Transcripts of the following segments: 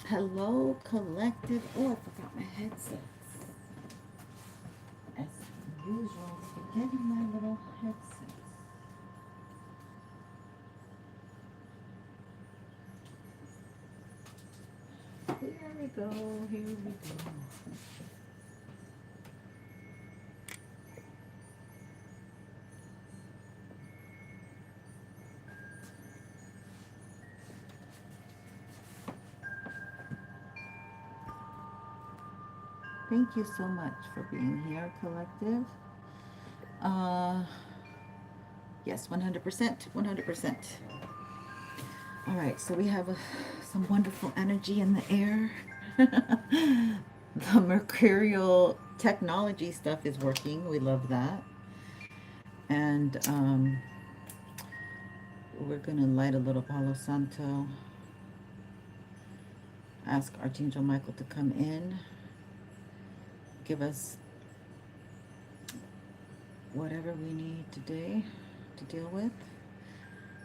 Hello, collective. Oh, I forgot my headsets. As usual, forgetting my little headsets. Here we go, here we go. Thank you so much for being here, collective. Uh, yes, 100%, 100%. All right, so we have some wonderful energy in the air. The mercurial technology stuff is working. We love that. And we're going to light a little Palo Santo. Ask Archangel Michael to come in, give us whatever we need today to deal with.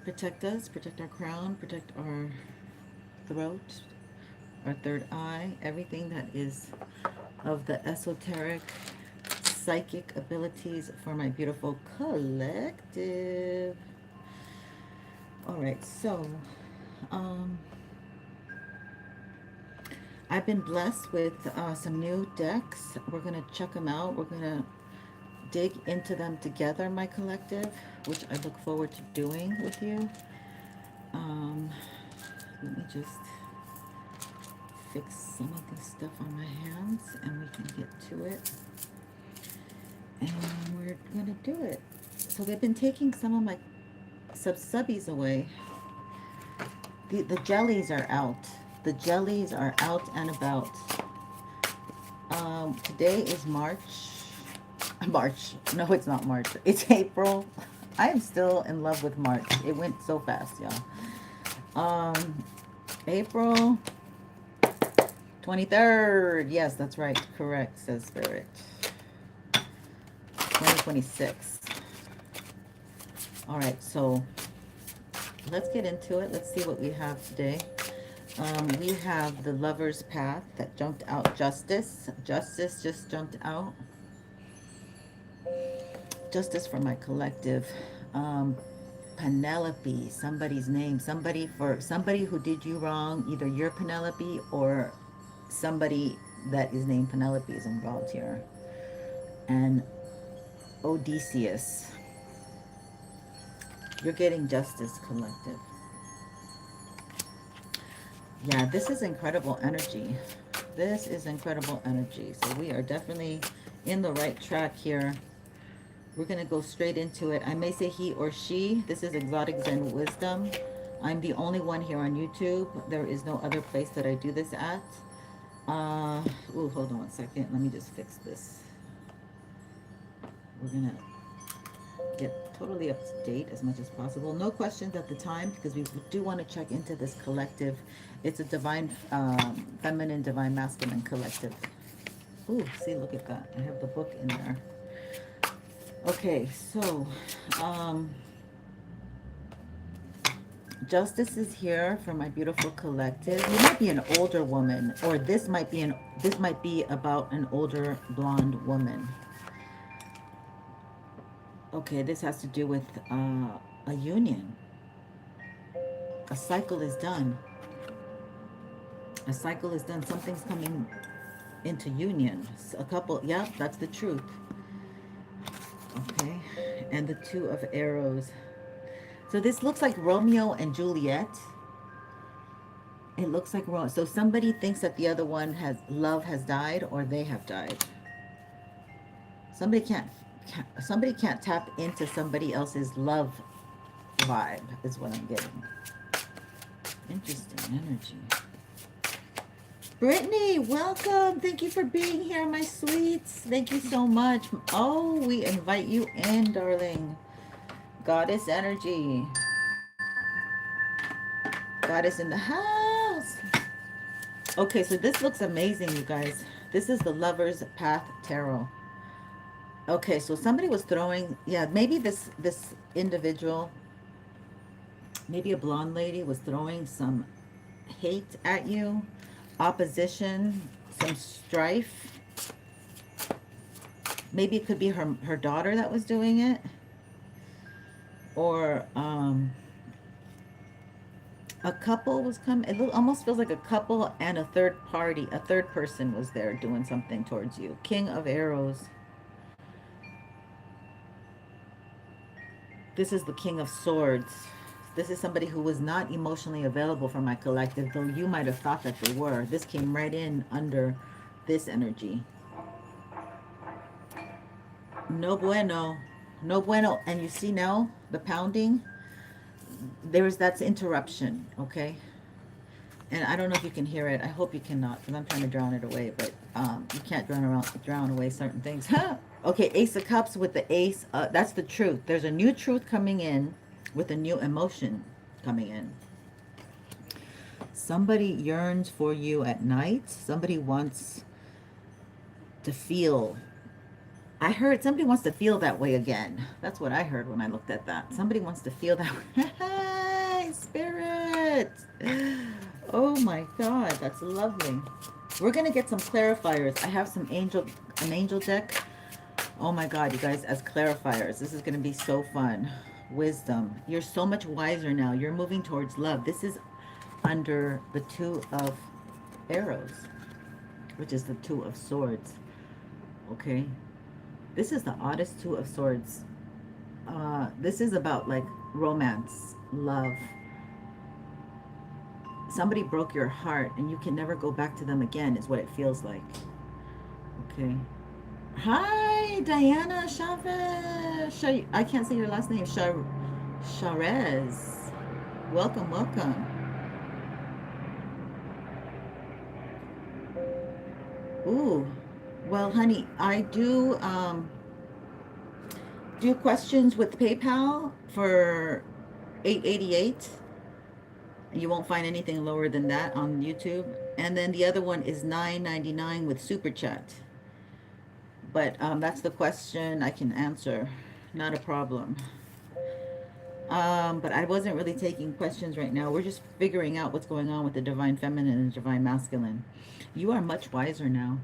Protect us, protect our crown, protect our throat, our third eye, everything that is of the esoteric psychic abilities for my beautiful collective. All right, so um, I've been blessed with some new decks. We're going to check them out. We're going to dig into them together, my collective, which I look forward to doing with you. Let me just fix some of this stuff on my hands and we can get to it. And we're going to do it. So they've been taking some of my subbies away. The jellies are out. The jellies are out and about. Today is March. No, it's not March. It's April. I am still in love with March. It went so fast, y'all. April 23rd. Yes, that's right. Correct, says Spirit. 2026. All right, so let's get into it. Let's see what we have today. We have the Lover's Path that jumped out. Justice. Justice just jumped out. Justice for my collective. Penelope, somebody's name. Somebody who did you wrong. Either you're Penelope or somebody that is named Penelope is involved here. And Odysseus. You're getting justice, collective. Yeah, this is incredible energy. This is incredible energy. So we are definitely in the right track here. We're going to go straight into it. I may say he or she. This is Exotic Zen Wisdom. I'm the only one here on YouTube. There is no other place that I do this at. Hold on 1 second. Let me just fix this. We're going to get totally up to date as much as possible. No questions at the time because we do want to check into this collective. It's a divine feminine, divine masculine collective. Ooh, see, look at that. I have the book in there. Okay, so justice is here for my beautiful collective. You might be an older woman, or this might be about an older blonde woman. Okay, this has to do with a union. A cycle is done. A cycle is done. Something's coming into union. A couple, yeah, that's the truth. Okay, and the Two of Arrows. So this looks like Romeo and Juliet. It looks like Romeo. So somebody thinks that the other one has died, or they have died. Somebody can't tap into somebody else's love vibe is what I'm getting. Interesting energy. Brittany, welcome. Thank you for being here, my sweets. Thank you so much. Oh, we invite you in, darling. Goddess energy. Goddess in the house. Okay, so this looks amazing, you guys. This is the Lover's Path Tarot. Okay, so somebody was throwing, yeah, maybe this individual, maybe a blonde lady was throwing some hate at you. opposition, some strife. Maybe it could be her daughter that was doing it. Or a couple was coming. It almost feels like a couple and a third party, a third person was there doing something towards you. King of Arrows. This is the King of Swords. This is somebody who was not emotionally available for my collective, though you might have thought that they were. This came right in under this energy. No bueno. No bueno. And you see now the pounding? That's interruption, okay? And I don't know if you can hear it. I hope you cannot, because I'm trying to drown it away, but you can't drown away certain things. Okay, Ace of Cups with the Ace. That's the truth. There's a new truth coming in with a new emotion coming in. Somebody yearns for you at night. Somebody wants to feel. I heard somebody wants to feel that way again. That's what I heard when I looked at that. Somebody wants to feel that way. Hey, Spirit. Oh my God, that's lovely. We're going to get some clarifiers. I have an angel deck. Oh my God, you guys, as clarifiers. This is going to be so fun. Wisdom. You're so much wiser now. You're moving towards love. This is under the Two of Arrows, which is the Two of Swords. Okay. This is the oddest Two of Swords. This is about like romance, love. Somebody broke your heart and you can never go back to them again is what it feels like. Okay. Hi, Diana Chavez. I can't say your last name. Charez. Welcome, welcome. Ooh. Well, honey, I do questions with PayPal for $8.88. You won't find anything lower than that on YouTube. And then the other one is $9.99 with Super Chat. But that's the question I can answer. Not a problem. But I wasn't really taking questions right now. We're just figuring out what's going on with the Divine Feminine and the Divine Masculine. You are much wiser now.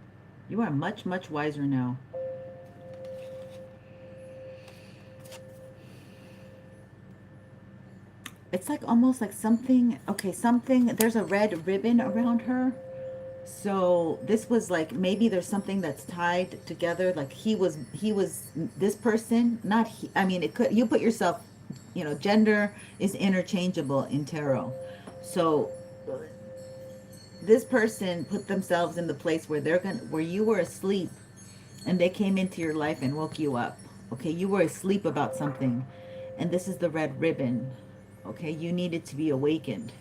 You are much, much wiser now. It's like almost like something, okay, there's a red ribbon around her. So this was like, maybe there's something that's tied together. Like he was this person, not he, I mean, it could, you put yourself, you know, gender is interchangeable in tarot. So this person put themselves in the place where where you were asleep and they came into your life and woke you up. Okay, you were asleep about something and this is the red ribbon. Okay, you needed to be awakened.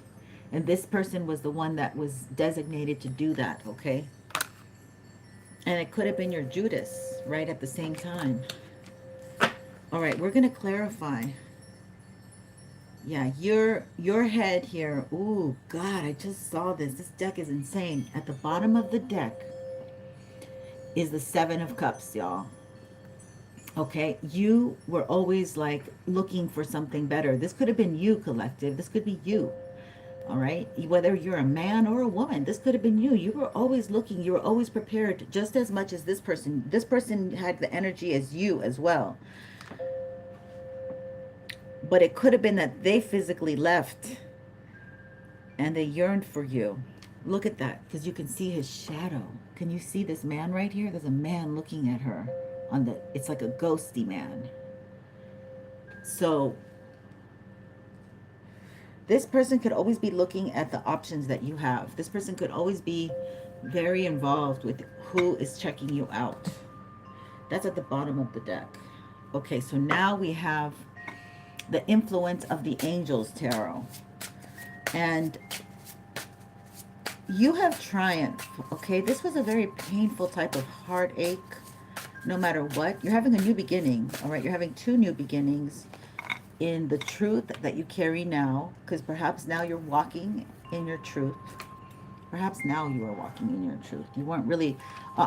And this person was the one that was designated to do that, okay? And it could have been your Judas right at the same time. All right, we're going to clarify. Yeah, your head here. Ooh, God, I just saw this. This deck is insane. At the bottom of the deck is the Seven of Cups, y'all. Okay, you were always like looking for something better. This could have been you, collective. This could be you. All right, whether you're a man or a woman, this could have been you. You were always looking. You were always prepared just as much as this person. This person had the energy as you as well. But it could have been that they physically left and they yearned for you. Look at that, because you can see his shadow. Can you see this man right here? There's a man looking at her on the, it's like a ghosty man. So this person could always be looking at the options that you have. This person could always be very involved with who is checking you out. That's at the bottom of the deck. Okay, so now we have the influence of the Angels Tarot. And you have triumph, okay? This was a very painful type of heartache. No matter what, you're having a new beginning, all right? You're having two new beginnings in the truth that you carry now, because perhaps now you're walking in your truth. Perhaps now you are walking in your truth. You weren't really,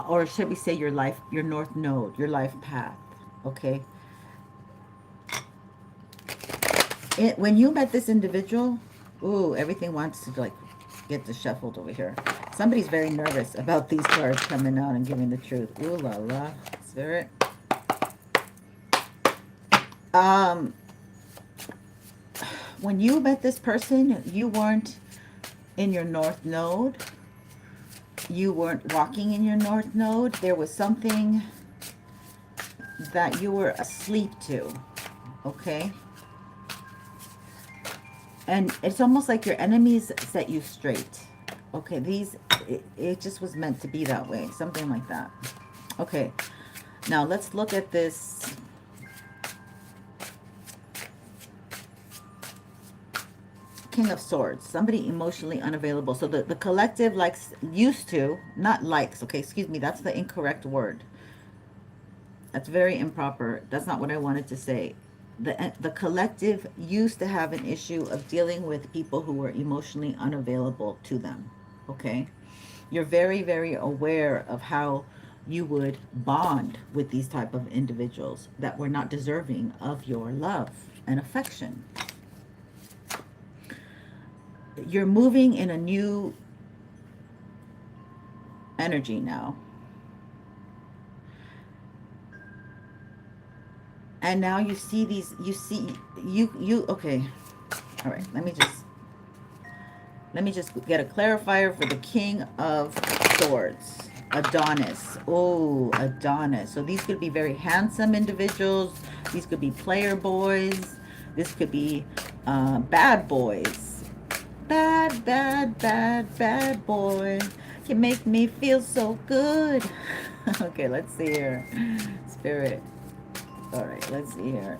or should we say your life, your north node, your life path, okay? When you met this individual, ooh, everything wants to like get disheveled over here. Somebody's very nervous about these cards coming out and giving the truth. Ooh la la, Spirit. When you met this person, you weren't in your North Node. You weren't walking in your North Node. There was something that you were asleep to, okay? And it's almost like your enemies set you straight. Okay, it just was meant to be that way. Something like that. Okay, now let's look at this. King of Swords. Somebody emotionally unavailable. So the collective likes, used to, not likes, okay, excuse me, that's the incorrect word. That's very improper. That's not what I wanted to say. The collective used to have an issue of dealing with people who were emotionally unavailable to them, okay? You're very, very aware of how you would bond with these type of individuals that were not deserving of your love and affection. You're moving in a new energy now. And now you see these, okay. All right, let me just get a clarifier for the King of Swords. Adonis. Oh, Adonis. So these could be very handsome individuals. These could be player boys. This could be bad boys. Bad boy. You make me feel so good. Okay, let's see here. Spirit. All right, let's see here.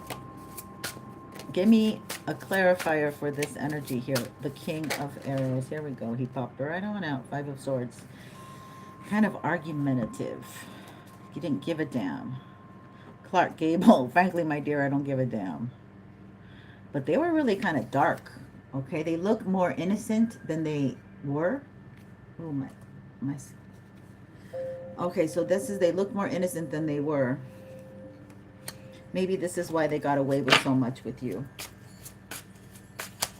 Give me a clarifier for this energy here. The King of Arrows. Here we go. He popped right on out. Five of Swords. Kind of argumentative. He didn't give a damn. Clark Gable. Frankly, my dear, I don't give a damn. But they were really kind of dark. Okay, they look more innocent than they were. Oh, my. Okay, so this is, they look more innocent than they were. Maybe this is why they got away with so much with you.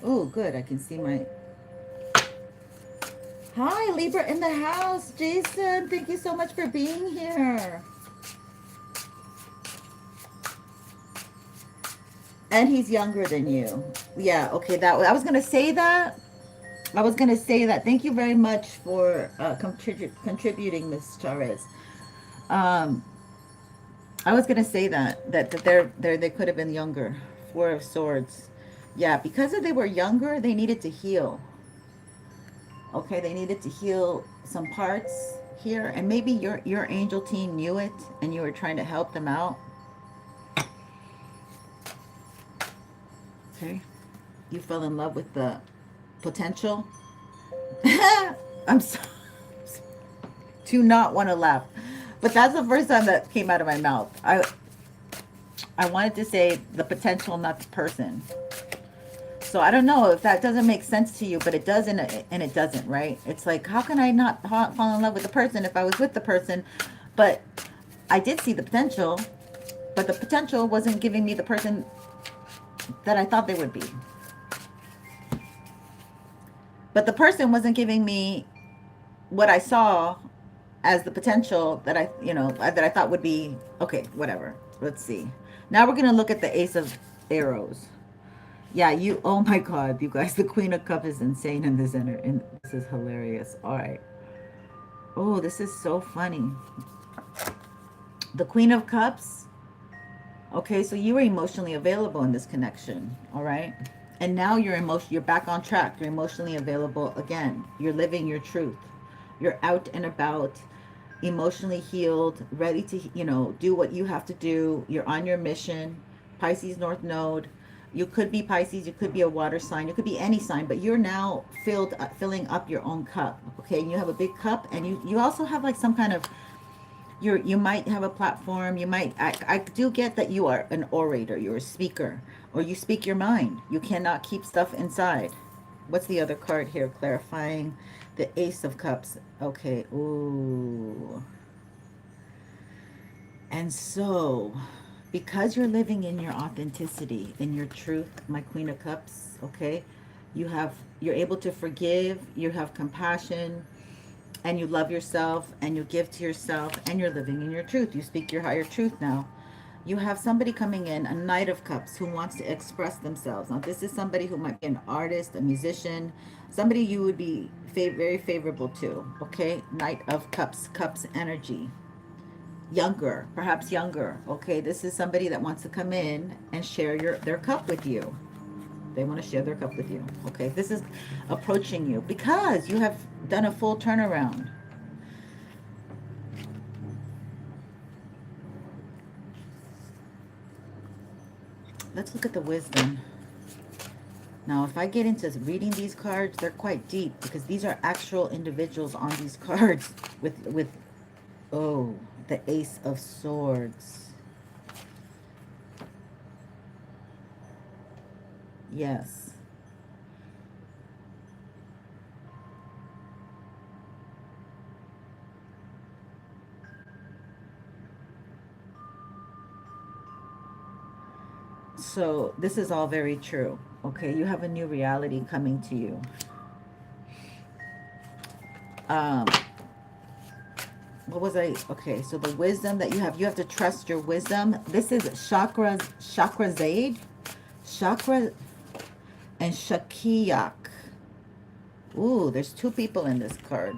Oh, good. I can see my... Hi, Libra in the house. Jason, thank you so much for being here. And he's younger than you. Yeah, okay. I was going to say that. Thank you very much for contributing, Miss Chavez. I was gonna say that they could have been younger. Four of Swords. Yeah, because they were younger, they needed to heal. Okay, they needed to heal some parts here, and maybe your angel team knew it, and you were trying to help them out. Okay, you fell in love with the potential. I'm so do not want to laugh. But that's the first time that came out of my mouth. I wanted to say the potential, not the person. So I don't know if that doesn't make sense to you, but it does and it doesn't, right? It's like, how can I not fall in love with the person if I was with the person? But I did see the potential, but the potential wasn't giving me the person that I thought they would be. But the person wasn't giving me what I saw as the potential that I thought would be, okay, whatever. Let's see. Now we're going to look at the Ace of Arrows. Yeah, oh my God, you guys, the Queen of Cups is insane in this and this is hilarious. All right. Oh, this is so funny. The Queen of Cups. Okay, so you were emotionally available in this connection. All right. And now you're back on track. You're emotionally available again. You're living your truth. You're out and about, emotionally healed, ready to, do what you have to do. You're on your mission. Pisces North Node. You could be Pisces. You could be a water sign. You could be any sign. But you're now filling up your own cup. Okay, and you have a big cup. And you also have like some kind of, you might have a platform. You might, I do get that you are an orator. You're a speaker. Or you speak your mind. You cannot keep stuff inside. What's the other card here? Clarifying. The Ace of Cups. Okay. Ooh. And so, because you're living in your authenticity, in your truth, my Queen of Cups, okay, you're able to forgive, you have compassion, and you love yourself, and you give to yourself, and you're living in your truth. You speak your higher truth now. You have somebody coming in, a Knight of Cups, who wants to express themselves. Now, this is somebody who might be an artist, a musician, somebody you would be very favorable to, okay? Knight of Cups, Cups energy. Younger, perhaps younger, okay? This is somebody that wants to come in and share their cup with you. They want to share their cup with you, okay? This is approaching you because you have done a full turnaround. Let's look at the wisdom. Now, if I get into reading these cards, they're quite deep because these are actual individuals on these cards with oh, the Ace of Swords. Yes. So this is all very true. Okay, you have a new reality coming to you. What was I? Okay, so the wisdom that you have to trust your wisdom. This is chakra Zaid, chakra, and Shakiyak. Ooh, there's two people in this card.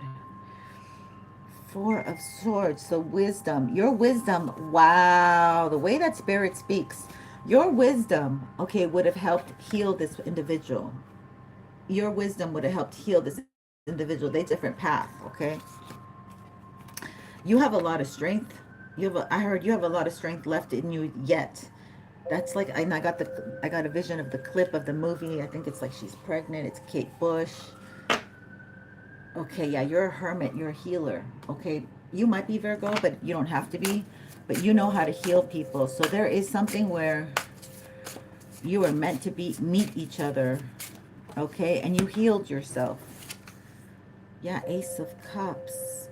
Four of Swords, so wisdom. Your wisdom, wow, the way that Spirit speaks. Your wisdom, okay, would have helped heal this individual. Your wisdom would have helped heal this individual. They different path, okay? You have a lot of strength. I heard you have a lot of strength left in you yet. That's like, and I got a vision of the clip of the movie. I think it's like she's pregnant. It's Kate Bush. Okay, yeah, you're a hermit. You're a healer. Okay, you might be Virgo, but you don't have to be. But you know how to heal people. So there is something where you are meant to meet each other. Okay, and you healed yourself. Yeah, Ace of Cups.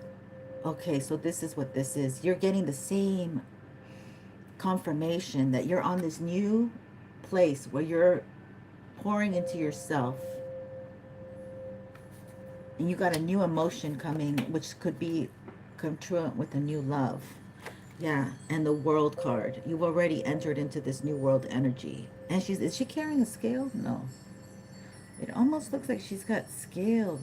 Okay, so this is what this is. You're getting the same confirmation that you're on this new place where you're pouring into yourself. And you got a new emotion coming, which could be congruent with a new love. Yeah, and the World card. You've already entered into this new world energy. And is she carrying a scale? No. It almost looks like she's got scales.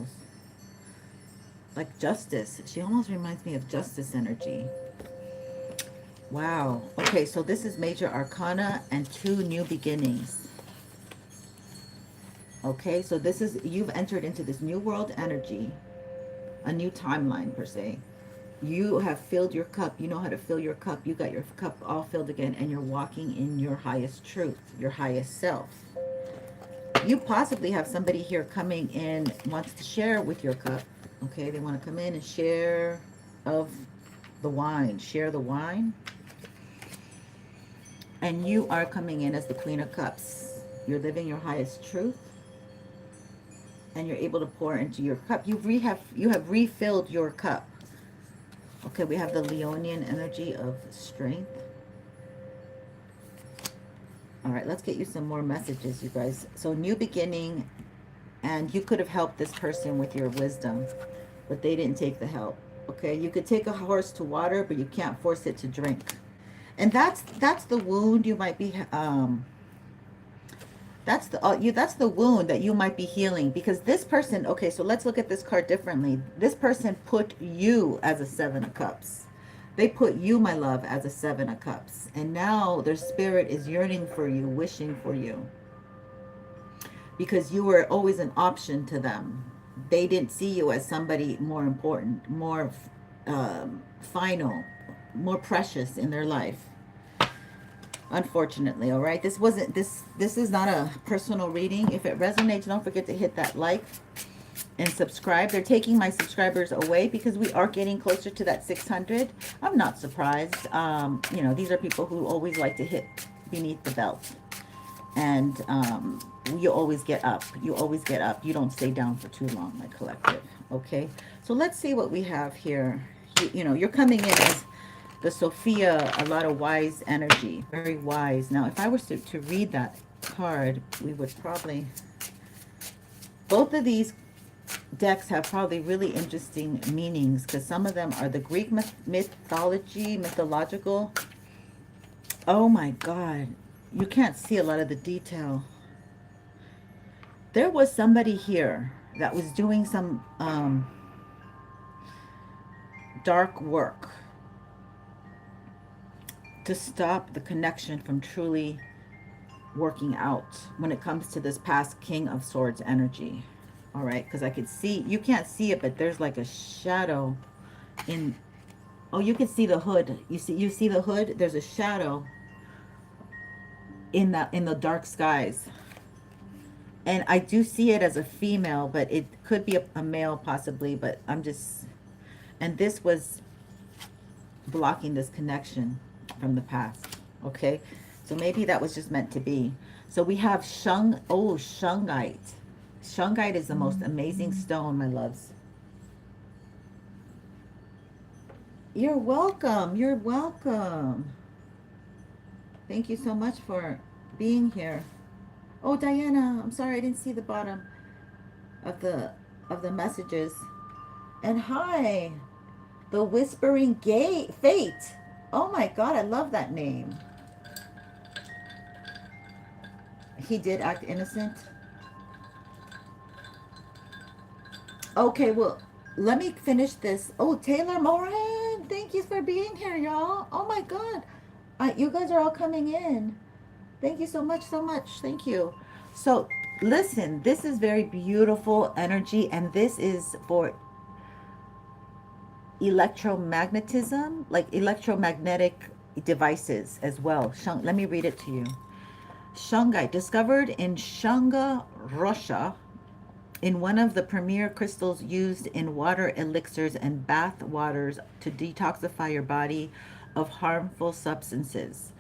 Like Justice. She almost reminds me of Justice energy. Wow. Okay, so this is Major Arcana and 2 new beginnings. Okay, so this is, you've entered into this new world energy, a new timeline per se. You have filled your cup. You know how to fill your cup. You got your cup all filled again, and you're walking in your highest truth, your highest self. You possibly have somebody here coming in, wants to share with your cup. Okay, they want to come in and share of the wine. Share the wine. And you are coming in as the Queen of Cups. You're living your highest truth. And you're able to pour into your cup. You have refilled your cup. Okay, we have the Leonian energy of strength. All right, let's get you some more messages, you guys. So new beginning, and you could have helped this person with your wisdom, but they didn't take the help. Okay, you could take a horse to water, but you can't force it to drink. And that's the wound you might be that's the wound that you might be healing, because this person, okay, so let's look at this card differently. This person put you as a 7 of Cups. They put you, my love, as a 7 of Cups. And now their spirit is yearning for you, wishing for you. Because you were always an option to them. They didn't see you as somebody more important, more final, more precious in their life. Unfortunately, all right, this is not a personal reading. If it resonates, don't forget to hit that like and subscribe. They're taking my subscribers away because we are getting closer to that 600. I'm not surprised. You know, these are people who always like to hit beneath the belt, and you always get up. You always get up. You don't stay down for too long, my collective. Okay, so let's see what we have here. You know, you're coming in as the Sophia, a lot of wise energy, very wise. Now, if I was to read that card, we would probably, both of these decks have probably really interesting meanings, because some of them are the Greek mythological. Oh my God. You can't see a lot of the detail. There was somebody here that was doing some dark work to stop the connection from truly working out when it comes to this past King of Swords energy. All right, because I could see, you can't see it, but there's like a shadow in, oh, you can see the hood. You see the hood? There's a shadow in the dark skies. And I do see it as a female, but it could be a male possibly, but I'm just, and this was blocking this connection from the past. Okay, so maybe that was just meant to be. So we have shungite. Shungite is the most amazing stone, my loves. You're welcome. You're welcome. Thank you so much for being here. Oh, Diana, I'm sorry I didn't see the bottom of the messages. And hi, the Whispering Gate Fate. Oh my God, I love that name. He did act innocent. Okay, well, let me finish this. Oh, Taylor Moran, thank you for being here, y'all. Oh my God, you guys are all coming in. Thank you so much, so much. Thank you. So, listen, this is very beautiful energy, and this is for electromagnetism, like electromagnetic devices as well. Let me read it to you. Shungite, discovered in Shunga, Russia, in one of the premier crystals used in water elixirs and bath waters to detoxify your body of harmful substances.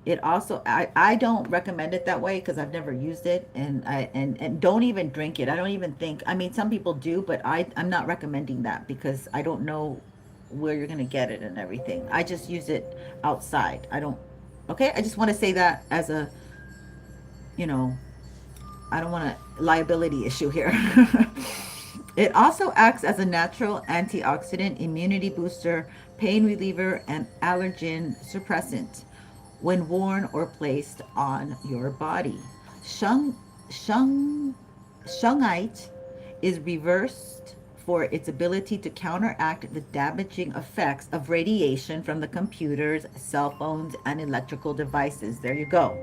It also, I don't recommend it that way because I've never used it, and and don't even drink it. I don't even think, I mean, some people do, but I'm not recommending that because I don't know where you're going to get it and everything. I just use it outside. I don't, okay? I just want to say that as a, you know, I don't want a liability issue here. It also acts as a natural antioxidant, immunity booster, pain reliever, and allergen suppressant when worn or placed on your body. Shungite is reversed for its ability to counteract the damaging effects of radiation from the computers, cell phones, and electrical devices. There you go.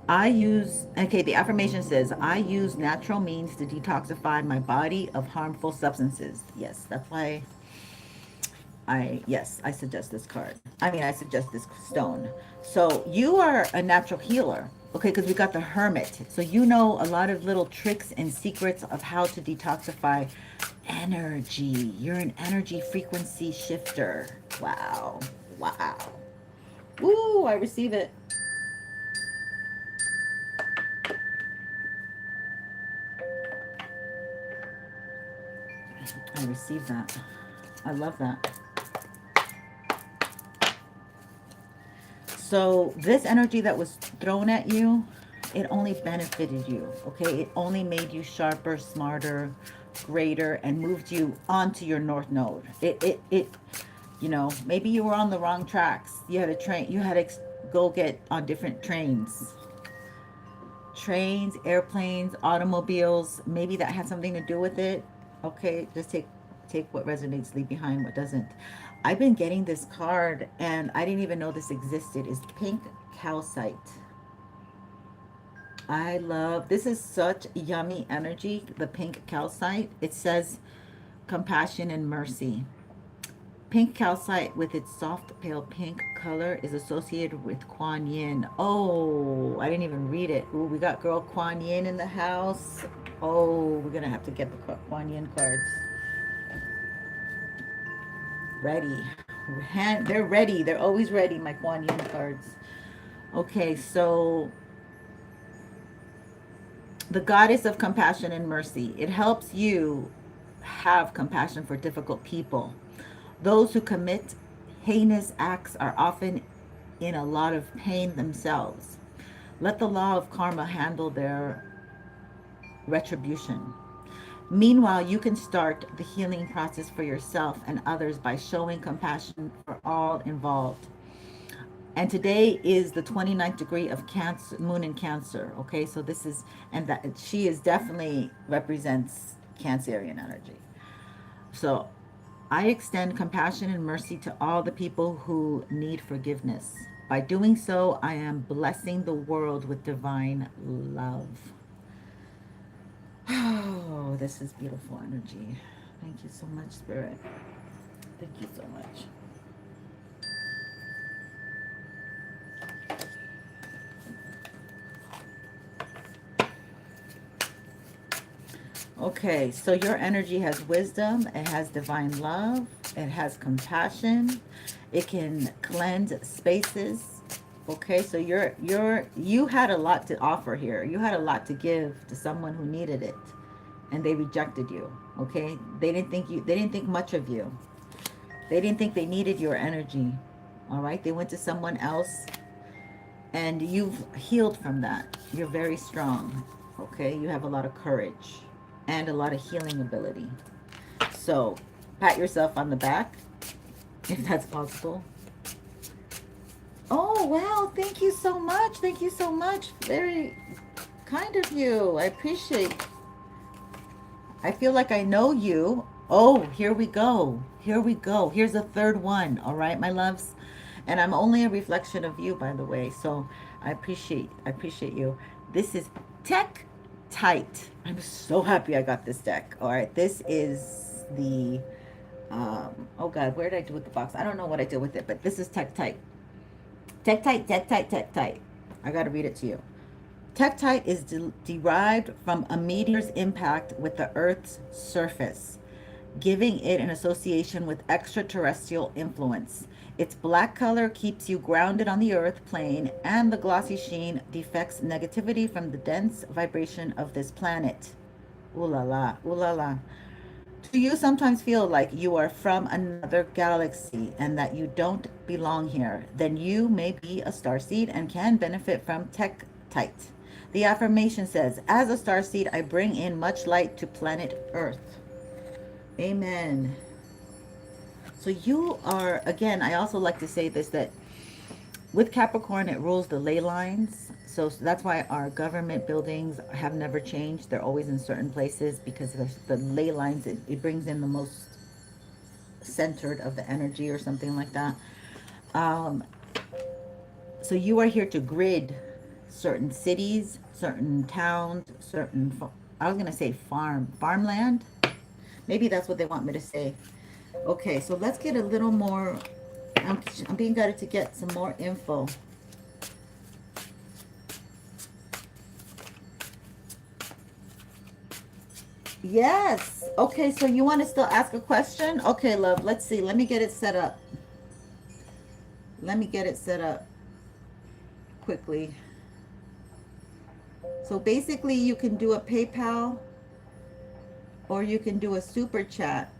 Okay, the affirmation says, I use natural means to detoxify my body of harmful substances. Yes, that's why yes, I suggest this card. I mean, I suggest this stone. So you are a natural healer, okay, because we got the Hermit. So you know a lot of little tricks and secrets of how to detoxify energy. You're an energy frequency shifter. Wow. Wow. Woo, I receive it. I receive that. I love that. So this energy that was thrown at you, it only benefited you, okay? It only made you sharper, smarter, greater, and moved you onto your north node. You know, maybe you were on the wrong tracks. You had to go get on different trains. Trains, airplanes, automobiles, maybe that had something to do with it. Okay, just take what resonates, leave behind what doesn't. I've been getting this card and I didn't even know this existed. It's pink calcite. I love, this is such yummy energy, the pink calcite. It says compassion and mercy. Pink calcite with its soft pale pink color is associated with Kuan Yin. Oh, I didn't even read it. Ooh, we got girl Kuan Yin in the house. Oh, we're going to have to get the Kuan Yin cards. Ready. They're ready. They're always ready, my Kuan Yin cards. Okay, so the goddess of compassion and mercy. It helps you have compassion for difficult people. Those who commit heinous acts are often in a lot of pain themselves. Let the law of karma handle their retribution. Meanwhile, you can start the healing process for yourself and others by showing compassion for all involved. And today is the 29th degree of Cancer, Moon in Cancer. Okay, so this is, and that she is definitely represents Cancerian energy. So I extend compassion and mercy to all the people who need forgiveness. By doing so, I am blessing the world with divine love. Oh, this is beautiful energy. Thank you so much, Spirit. Thank you so much. Okay, so your energy has wisdom, it has divine love, it has compassion, it can cleanse spaces. Okay, so you had a lot to offer here. You had a lot to give to someone who needed it, and they rejected you. Okay, they didn't think much of you. They didn't think they needed your energy. All right, they went to someone else, and you've healed from that. You're very strong. Okay, you have a lot of courage and a lot of healing ability. So pat yourself on the back if that's possible. Oh, wow. Thank you so much. Thank you so much. Very kind of you. I appreciate. I feel like I know you. Oh, here we go. Here we go. Here's a third one. All right, my loves. And I'm only a reflection of you, by the way. So I appreciate you. This is Tech Tight. I'm so happy I got this deck. All right, this is the oh God, where did I do with the box? I don't know what I did with it, but this is Tech Tight. Tech Tight, Tech Tight, Tech Tight. I got to read it to you. Tektite is derived from a meteor's impact with the Earth's surface, giving it an association with extraterrestrial influence. Its black color keeps you grounded on the Earth plane, and the glossy sheen deflects negativity from the dense vibration of this planet. Ooh la la, ooh la la. Do you sometimes feel like you are from another galaxy and that you don't belong here? Then you may be a starseed and can benefit from Tektite. The affirmation says, as a starseed, I bring in much light to planet Earth. Amen. So you are, again, I also like to say this, that with Capricorn, it rules the ley lines. So that's why our government buildings have never changed. They're always in certain places because the ley lines, it brings in the most centered of the energy or something like that. Um, so you are here to grid certain cities, certain towns, certain, I was going to say farmland. Maybe that's what they want me to say. Okay, so let's get a little more, I'm being guided to get some more info. Yes. Okay, so you want to still ask a question? Okay, love. Let's see. Let me get it set up. Let me get it set up quickly. So basically, you can do a PayPal or you can do a super chat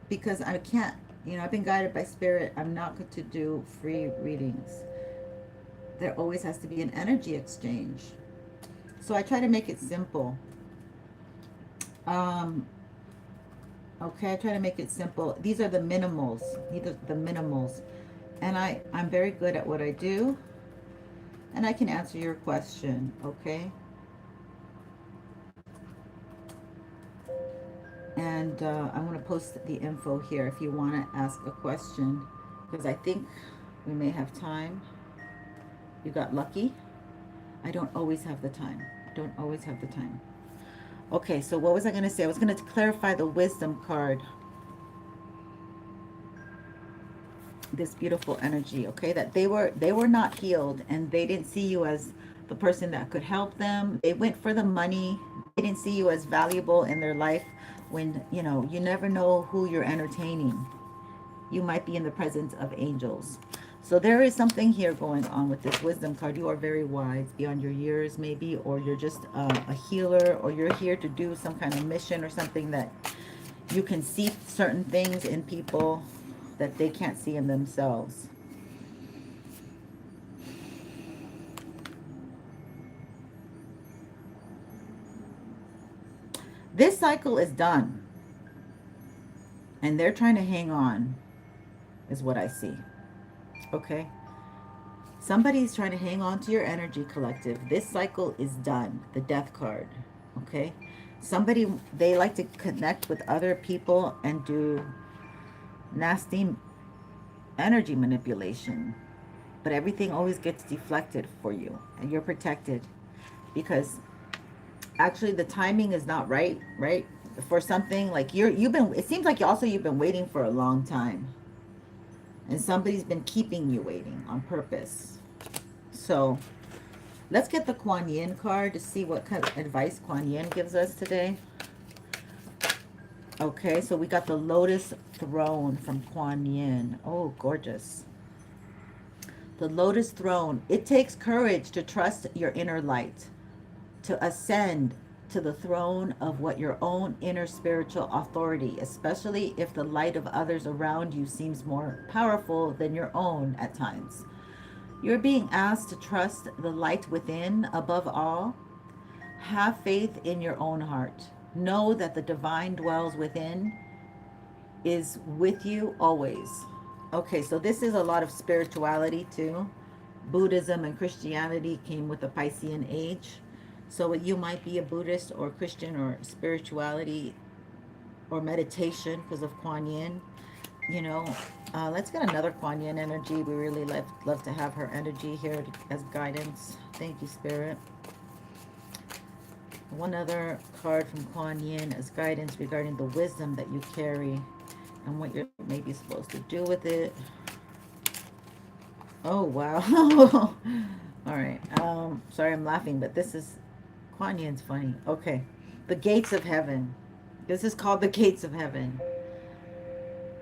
because I can't, I've been guided by spirit. I'm not going to do free readings. There always has to be an energy exchange. So I try to make it simple. Okay, I try to make it simple. These are the minimals. These are the minimals. And I'm very good at what I do. And I can answer your question, okay? And I'm going to post the info here if you want to ask a question. Because I think we may have time. You got lucky. I don't always have the time. Don't always have the time. Okay, so what was I going to say? I was going to clarify the wisdom card. This beautiful energy, okay, that they were not healed and they didn't see you as the person that could help them. They went for the money. They didn't see you as valuable in their life. When you never know who you're entertaining. You might be in the presence of angels. So there is something here going on with this wisdom card. You are very wise beyond your years maybe, or you're just a healer, or you're here to do some kind of mission or something, that you can see certain things in people that they can't see in themselves. This cycle is done. And they're trying to hang on, is what I see. Okay? Somebody's trying to hang on to your energy, collective. This cycle is done. The death card. Okay? Somebody, they like to connect with other people and do nasty energy manipulation. But everything always gets deflected for you. And you're protected. Because actually the timing is not right, right? For something like you've been, it seems like you've been waiting for a long time. And somebody's been keeping you waiting on purpose. So let's get the Kuan Yin card to see what kind of advice Kuan Yin gives us today. Okay, so we got the Lotus Throne from Kuan Yin. Oh, gorgeous. The Lotus Throne. It takes courage to trust your inner light, to ascend to the throne of what your own inner spiritual authority, especially if the light of others around you seems more powerful than your own at times. You're being asked to trust the light within above all. Have faith in your own heart. Know that the divine dwells within, is with you always. Okay, so this is a lot of spirituality too. Buddhism and Christianity came with the Piscean age. So you might be a Buddhist or Christian or spirituality or meditation because of Kuan Yin. You know, let's get another Kuan Yin energy. We really love to have her energy here as guidance. Thank you, Spirit. One other card from Kuan Yin as guidance regarding the wisdom that you carry and what you're maybe supposed to do with it. Oh, wow. All right. Sorry, I'm laughing, but this is Kuan Yin's funny. Okay. The gates of heaven. This is called the gates of heaven.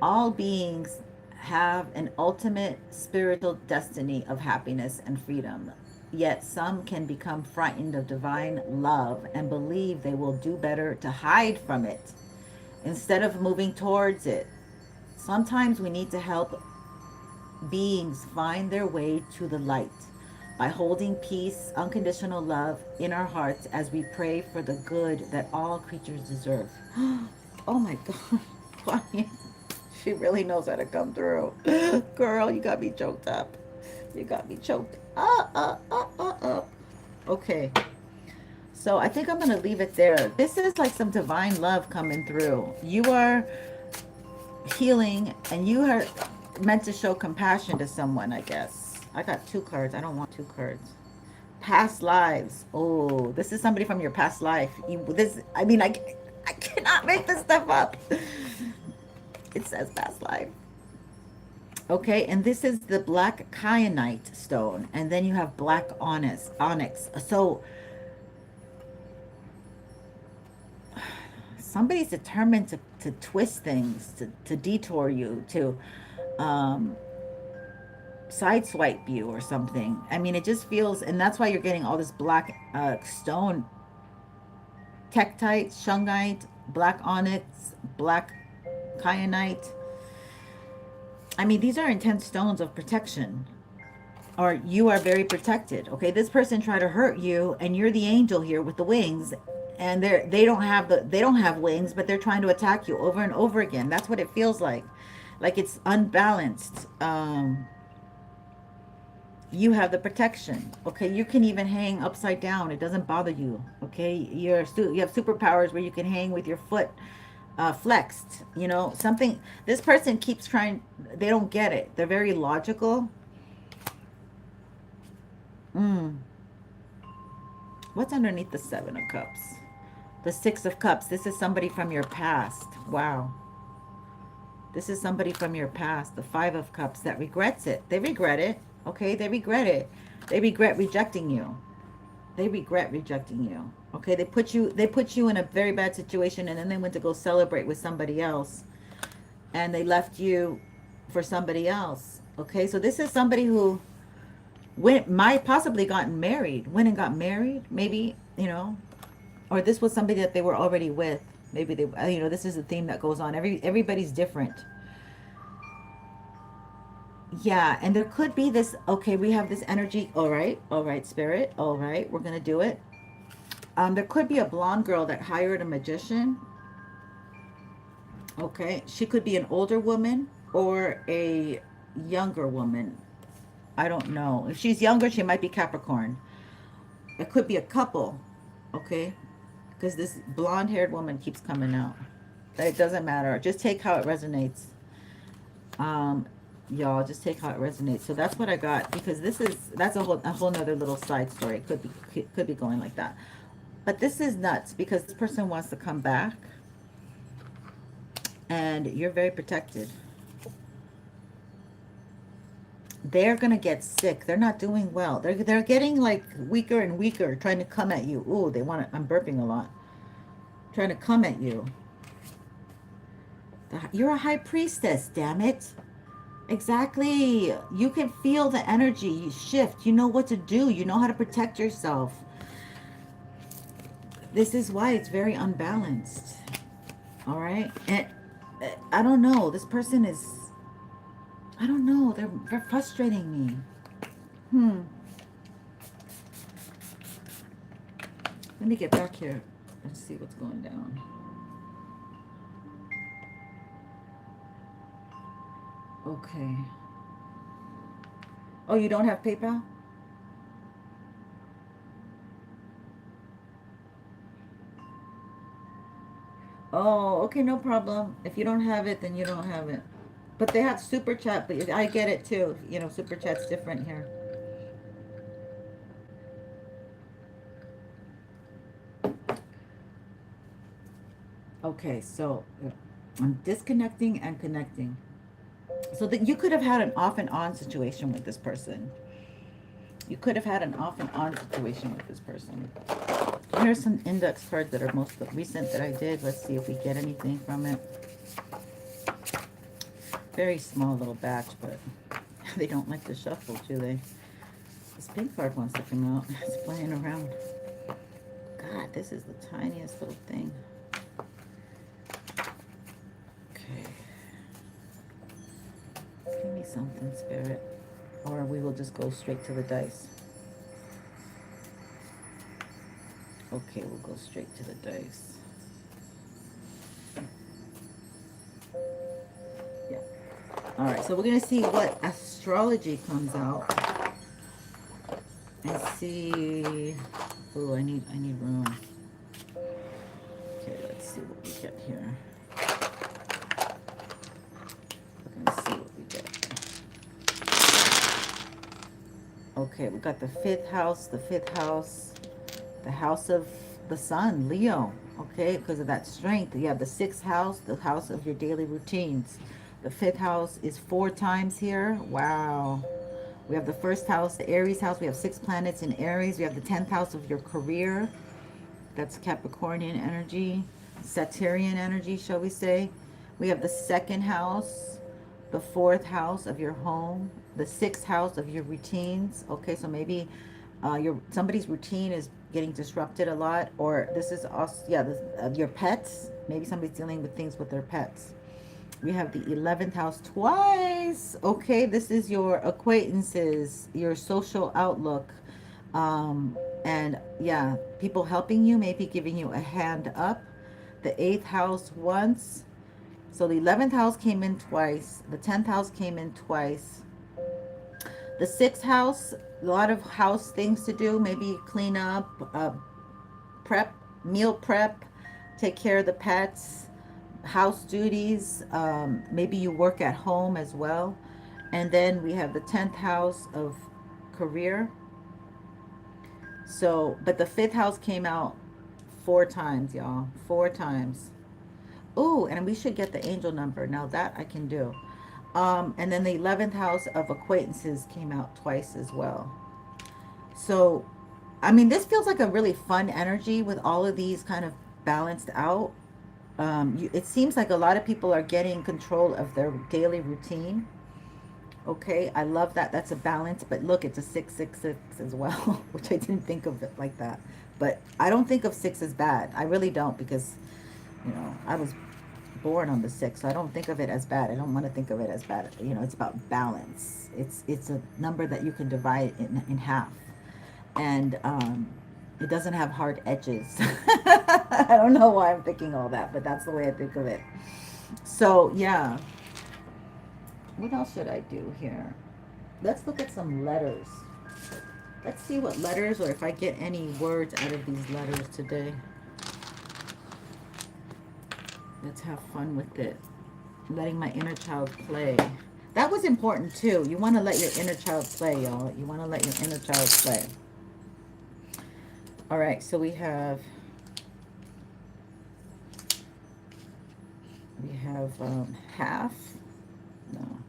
All beings have an ultimate spiritual destiny of happiness and freedom. Yet some can become frightened of divine love and believe they will do better to hide from it instead of moving towards it. Sometimes we need to help beings find their way to the light by holding peace, unconditional love in our hearts as we pray for the good that all creatures deserve. Oh my God. She really knows how to come through. Girl, you got me choked up. You got me choked up. Okay. So I think I'm going to leave it there. This is like some divine love coming through. You are healing and you are meant to show compassion to someone, I guess. I got 2 cards. I don't want 2 cards. Past lives. Oh, this is somebody from your past life. I cannot make this stuff up. It says past life. Okay, and this is the black kyanite stone. And then you have black onyx. So somebody's determined to twist things, to detour you, to sideswipe you or something. I mean, it just feels, and that's why you're getting all this black stone, tektite, shungite, black onyx, black kyanite. I mean, these are intense stones of protection, or you are very protected. Okay, this person tried to hurt you, and you're the angel here with the wings, and they don't have wings, but they're trying to attack you over and over again. That's what it feels like it's unbalanced. You have the protection. Okay, you can even hang upside down. It doesn't bother you. Okay, you have superpowers where you can hang with your foot flexed. You know, something. This person keeps trying. They don't get it. They're very logical. What's underneath the 7 of Cups? The 6 of Cups. This is somebody from your past. Wow. This is somebody from your past. The 5 of Cups that regrets it. They regret it. Okay, they regret it. They regret rejecting you. They regret rejecting you. Okay, they put you in a very bad situation, and then they went to go celebrate with somebody else, and they left you for somebody else. Okay, so this is somebody who might possibly gotten married, went and got married, maybe, you know, or this was somebody that they were already with. Maybe they, you know, this is a theme that goes on. Everybody's different. Yeah, and there could be this, okay, we have this energy. All right, Spirit. All right, we're going to do it. There could be a blonde girl that hired a magician. Okay, she could be an older woman or a younger woman. I don't know. If she's younger, she might be Capricorn. It could be a couple. Okay, because this blonde haired woman keeps coming out. It doesn't matter. Just take how it resonates. Um, y'all, just take how it resonates. So that's what I got, because that's a whole nother little side story. It could be going like that. But this is nuts, because this person wants to come back and you're very protected. They're gonna get sick. They're not doing well. They're getting like weaker and weaker, trying to come at you. Ooh, they want to. I'm burping a lot. Trying to come at you. You're a high priestess, damn it. Exactly. You can feel the energy. You shift. You know what to do. You know how to protect yourself. This is why it's very unbalanced. All right. And I don't know. This person is, I don't know. They're frustrating me. Let me get back here and see what's going down. Okay. Oh, you don't have PayPal? Oh, okay, no problem. If you don't have it, then you don't have it. But they have super chat, but I get it too. You know, super chat's different here. Okay, so I'm disconnecting and connecting. So that you could have had an off and on situation with this person. You could have had an off and on situation with this person. Here's some index cards that are most recent that I did. Let's see if we get anything from it. Very small little batch, but they don't like to shuffle, do they? This pink card wants to come out. It's playing around. God, this is the tiniest little thing. Okay. Give me something, Spirit. Or we will just go straight to the dice. Okay, we'll go straight to the dice. Yeah. All right, so we're going to see what astrology comes out. And see... Oh, I need room. Okay, let's see what we get here. We're going to see what we get. Okay, we got the fifth house, the house of the sun, Leo. Okay, because of that strength. You have the sixth house, the house of your daily routines. The fifth house is 4 times here. Wow. We have the first house, the Aries house. We have 6 planets in Aries. We have the 10th house of your career. That's Capricornian energy, Saturnian energy, shall we say. We have the second house, the 4th house of your home, the 6th house of your routines. Okay, so maybe somebody's routine is getting disrupted a lot, or this is also, yeah, your pets. Maybe somebody's dealing with things with their pets. We have the 11th house twice. Okay, this is your acquaintances, your social outlook. And yeah, people helping you, maybe giving you a hand up. The 8th house once. So the 11th house came in twice. The 10th house came in twice. The 6th house, a lot of house things to do. Maybe clean up, prep, meal prep, take care of the pets, house duties. Maybe you work at home as well. And then we have the 10th house of career. So, but the 5th house came out 4 times, y'all. 4 times. Oh, and we should get the angel number. Now that I can do. And then the 11th house of acquaintances came out twice as well. So, I mean, this feels like a really fun energy with all of these kind of balanced out. It seems like a lot of people are getting control of their daily routine. Okay, I love that. That's a balance. But look, it's a 666 as well, which I didn't think of it like that. But I don't think of 6 as bad. I really don't, because, you know, I was born on the 6th, so I don't think of it as bad. I don't want to think of it as bad. You know, it's about balance. It's a number that you can divide in half. And It doesn't have hard edges. I don't know why I'm thinking all that, but that's the way I think of it. So, yeah. What else should I do here? Let's look at some letters. Let's see what letters, or if I get any words out of these letters today. Let's have fun with it. Letting my inner child play. That was important too. You want to let your inner child play, y'all. You want to let your inner child play. All right, so we have half. No,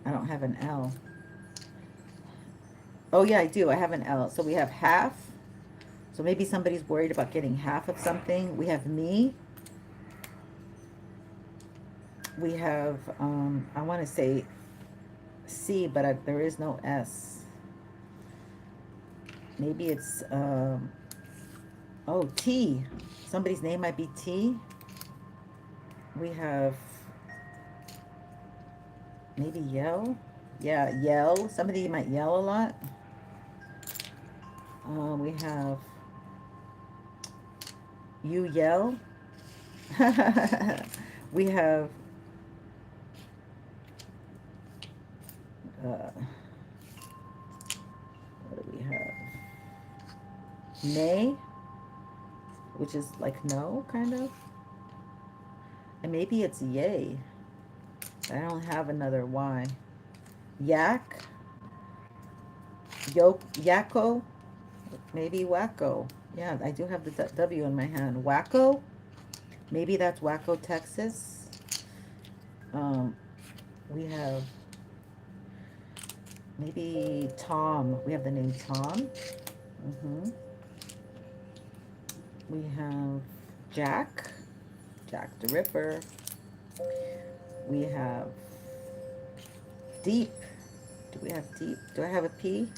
I don't have an L. Oh yeah, I do. I have an L. So we have half. So maybe somebody's worried about getting half of something. We have me. We have, I want to say C, but there is no S. Maybe it's, oh, T. Somebody's name might be T. We have maybe yell. Yeah, yell. Somebody might yell a lot. We have you yell. We have what do we have? Nay, which is like no, kind of. And maybe it's yay. I don't have another Y. Yak. Yakko. Maybe wacko. Yeah, I do have the W in my hand. Wacko. Maybe that's Wacko, Texas. We have maybe Tom. We have the name Tom. We have Jack. Jack the Ripper. We have Deep. Do we have Deep? Do I have a P?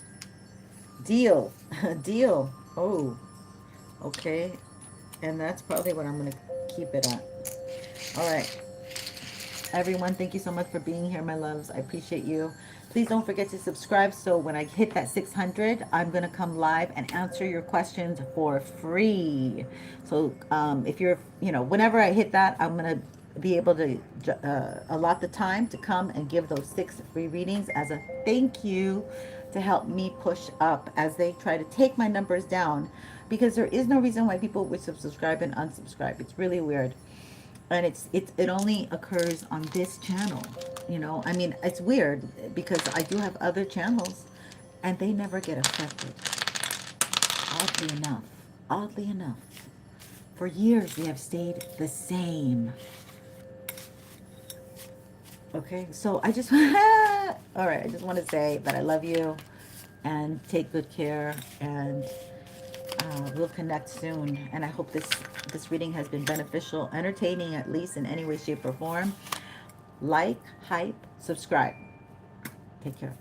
Deal. Deal. Oh, okay. And that's probably what I'm going to keep it at. All right. Everyone, thank you so much for being here, my loves. I appreciate you. Please don't forget to subscribe, so when I hit that 600, I'm going to come live and answer your questions for free. So if you're, whenever I hit that, I'm going to be able to allot the time to come and give those 6 free readings as a thank you to help me push up as they try to take my numbers down, because there is no reason why people would subscribe and unsubscribe. It's really weird. And it only occurs on this channel. I mean, it's weird because I do have other channels and they never get affected. Oddly enough, for years they have stayed the same. Okay, so I just, all right, I just want to say that I love you and take good care, and we'll connect soon. And I hope this reading has been beneficial, entertaining, at least in any way, shape, or form. Like, hype, subscribe. Take care.